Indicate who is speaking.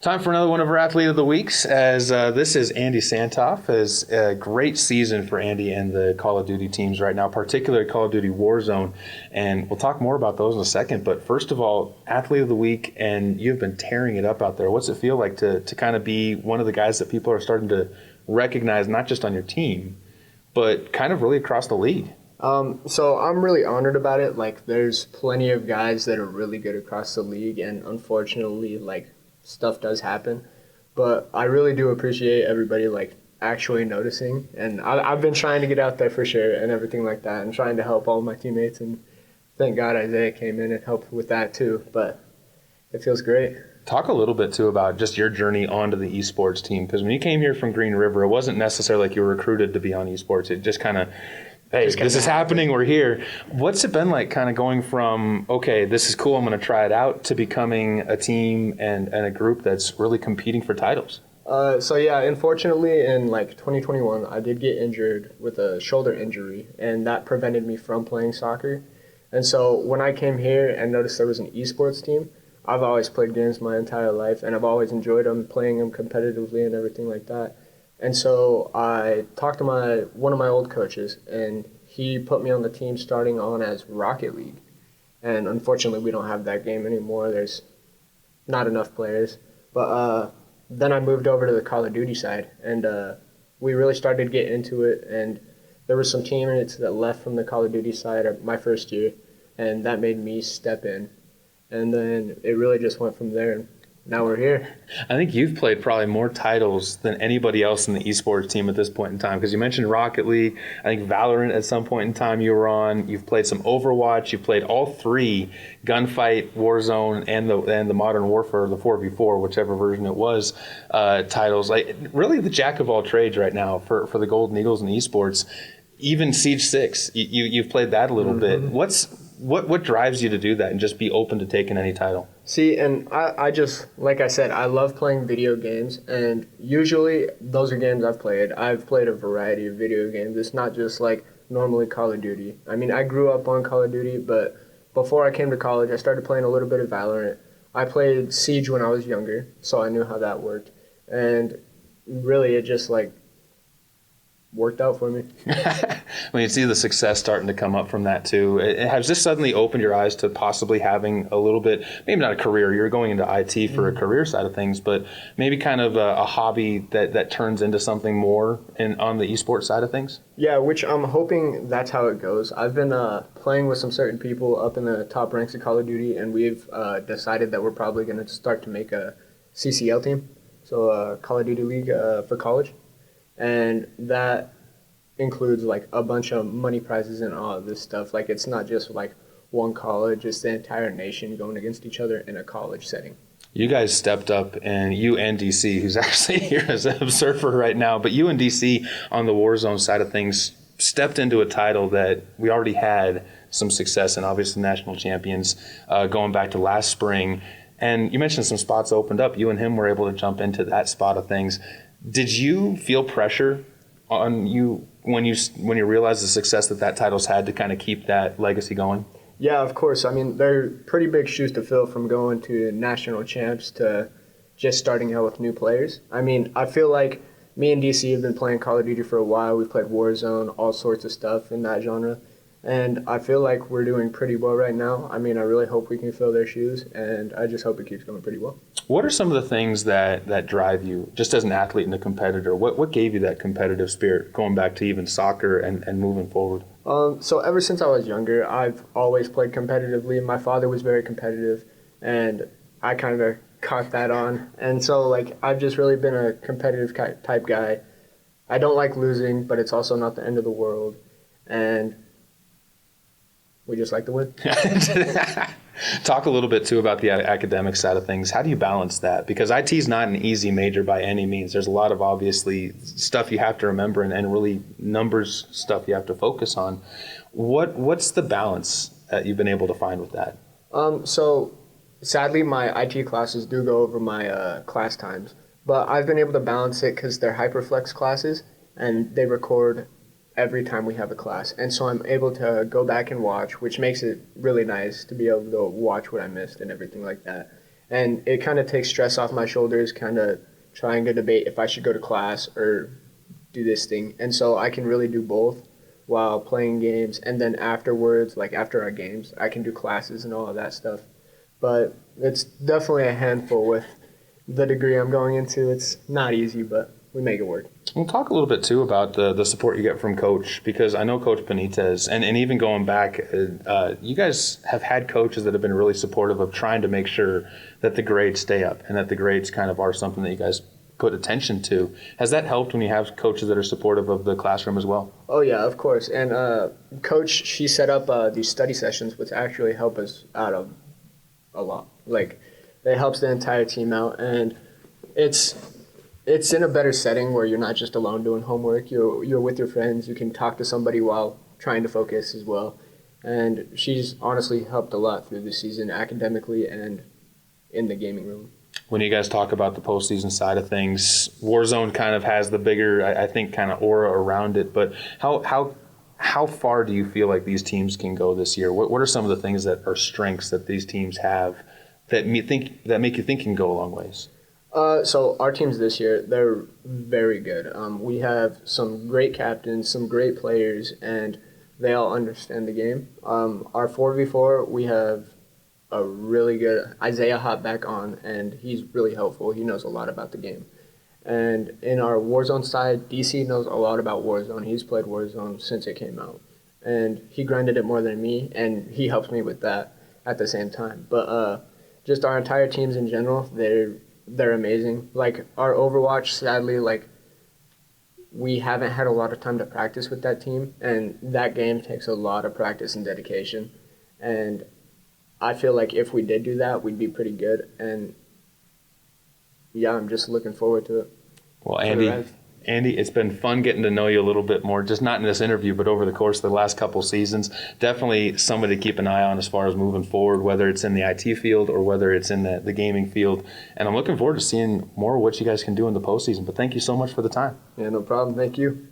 Speaker 1: Time for another one of our Athlete of the Weeks, as this is Andy Santhuff. It's a great season for Andy and the Call of Duty teams right now, particularly Call of Duty Warzone, and we'll talk more about those in a second. But first of all, Athlete of the Week, and you've been tearing it up out there. What's it feel like to kind of be one of the guys that people are starting to recognize, not just on your team, but kind of really across the league?
Speaker 2: So I'm really honored about it. Like, there's plenty of guys that are really good across the league, and unfortunately, stuff does happen, but I really do appreciate everybody actually noticing, and I've been trying to get out there for sure and everything like that, and trying to help all my teammates, and thank God Isaiah came in and helped with that too, but it feels great.
Speaker 1: Talk a little bit too about just your journey onto the esports team, because when you came here from Green River, it wasn't necessarily like you were recruited to be on esports. It just kind of, hey, this is happening, we're here. What's it been like kind of going from, okay, this is cool, I'm going to try it out, to becoming a team and a group that's really competing for titles?
Speaker 2: So yeah, unfortunately in 2021, I did get injured with a shoulder injury, and that prevented me from playing soccer. And so when I came here and noticed there was an esports team, I've always played games my entire life, and I've always enjoyed them, playing them competitively and everything like that. And so I talked to one of my old coaches, and he put me on the team starting on as Rocket League. And unfortunately, we don't have that game anymore. There's not enough players. But then I moved over to the Call of Duty side, and we really started to get into it. And there were some teammates that left from the Call of Duty side my first year, and that made me step in. And then it really just went from there. Now we're here.
Speaker 1: I think you've played probably more titles than anybody else in the esports team at this point in time, because you mentioned Rocket League. I think Valorant at some point in time you were on. You've played some Overwatch. You've played all three, Gunfight, Warzone, and the Modern Warfare, the 4v4, whichever version it was, titles. Like, really the jack of all trades right now for the Golden Eagles in esports. Even Siege 6, you've played that a little bit. What drives you to do that and just be open to taking any title?
Speaker 2: See, and I just, like I said, I love playing video games, and usually those are games I've played. I've played a variety of video games. It's not just normally Call of Duty. I mean, I grew up on Call of Duty, but before I came to college, I started playing a little bit of Valorant. I played Siege when I was younger, so I knew how that worked. And really, it just worked out for me.
Speaker 1: When you see the success starting to come up from that too, has this suddenly opened your eyes to possibly having a little bit, maybe not a career, you're going into IT for a career side of things, but maybe kind of a hobby that turns into something more on the esports side of things?
Speaker 2: Yeah, which I'm hoping that's how it goes. I've been playing with some certain people up in the top ranks of Call of Duty, and we've decided that we're probably going to start to make a CCL team, so a Call of Duty League for college. And that includes a bunch of money prizes and all of this stuff. It's not just one college, it's the entire nation going against each other in a college setting.
Speaker 1: You guys stepped up, and you and DC, who's actually here as an observer right now, but you and DC on the Warzone side of things stepped into a title that we already had some success in, obviously national champions, going back to last spring. And you mentioned some spots opened up. You and him were able to jump into that spot of things. Did you feel pressure on you when you realized the success that title's had to kind of keep that legacy going?
Speaker 2: Yeah, of course. I mean, they're pretty big shoes to fill, from going to national champs to just starting out with new players. I mean, I feel like me and DC have been playing Call of Duty for a while. We've played Warzone, all sorts of stuff in that genre. And I feel like we're doing pretty well right now. I mean, I really hope we can fill their shoes, and I just hope it keeps going pretty well.
Speaker 1: What are some of the things that drive you, just as an athlete and a competitor? What gave you that competitive spirit, going back to even soccer and moving forward?
Speaker 2: So ever since I was younger, I've always played competitively. My father was very competitive, and I kind of caught that on. And so, I've just really been a competitive type guy. I don't like losing, but it's also not the end of the world. And we just like to win.
Speaker 1: Talk a little bit, too, about the academic side of things. How do you balance that? Because IT is not an easy major by any means. There's a lot of, obviously, stuff you have to remember and really numbers stuff you have to focus on. What's the balance that you've been able to find with that?
Speaker 2: So, sadly, my IT classes do go over my class times. But I've been able to balance it because they're HyperFlex classes, and they record every time we have a class. And so I'm able to go back and watch, which makes it really nice to be able to watch what I missed and everything like that. And it kind of takes stress off my shoulders, kind of trying to debate if I should go to class or do this thing. And so I can really do both while playing games. And then afterwards, like after our games, I can do classes and all of that stuff. But it's definitely a handful with the degree I'm going into. It's not easy, but we make it work.
Speaker 1: We'll talk a little bit, too, about the support you get from Coach, because I know Coach Benitez, and even going back, you guys have had coaches that have been really supportive of trying to make sure that the grades stay up and that the grades kind of are something that you guys put attention to. Has that helped when you have coaches that are supportive of the classroom as well?
Speaker 2: Oh, yeah, of course. And Coach, she set up these study sessions, which actually help us out a lot. Like, it helps the entire team out, and it's in a better setting where you're not just alone doing homework. You're with your friends. You can talk to somebody while trying to focus as well. And she's honestly helped a lot through the season academically and in the gaming room.
Speaker 1: When you guys talk about the postseason side of things, Warzone kind of has the bigger, I think, kind of aura around it. But how far do you feel like these teams can go this year? What are some of the things that are strengths that these teams have that make you think can go a long ways?
Speaker 2: So our teams this year, they're very good. We have some great captains, some great players, and they all understand the game. Our 4v4, we have a really good Isaiah hop back on, and he's really helpful. He knows a lot about the game. And in our Warzone side, DC knows a lot about Warzone. He's played Warzone since it came out. And he grinded it more than me, and he helps me with that at the same time. But just our entire teams in general, they're amazing. Like our Overwatch, sadly, like we haven't had a lot of time to practice with that team, and that game takes a lot of practice and dedication. And I feel like if we did do that, we'd be pretty good. And yeah, I'm just looking forward to it.
Speaker 1: Well, Andy, it's been fun getting to know you a little bit more, just not in this interview, but over the course of the last couple seasons. Definitely somebody to keep an eye on as far as moving forward, whether it's in the IT field or whether it's in the gaming field. And I'm looking forward to seeing more of what you guys can do in the postseason. But thank you so much for the time.
Speaker 2: Yeah, no problem. Thank you.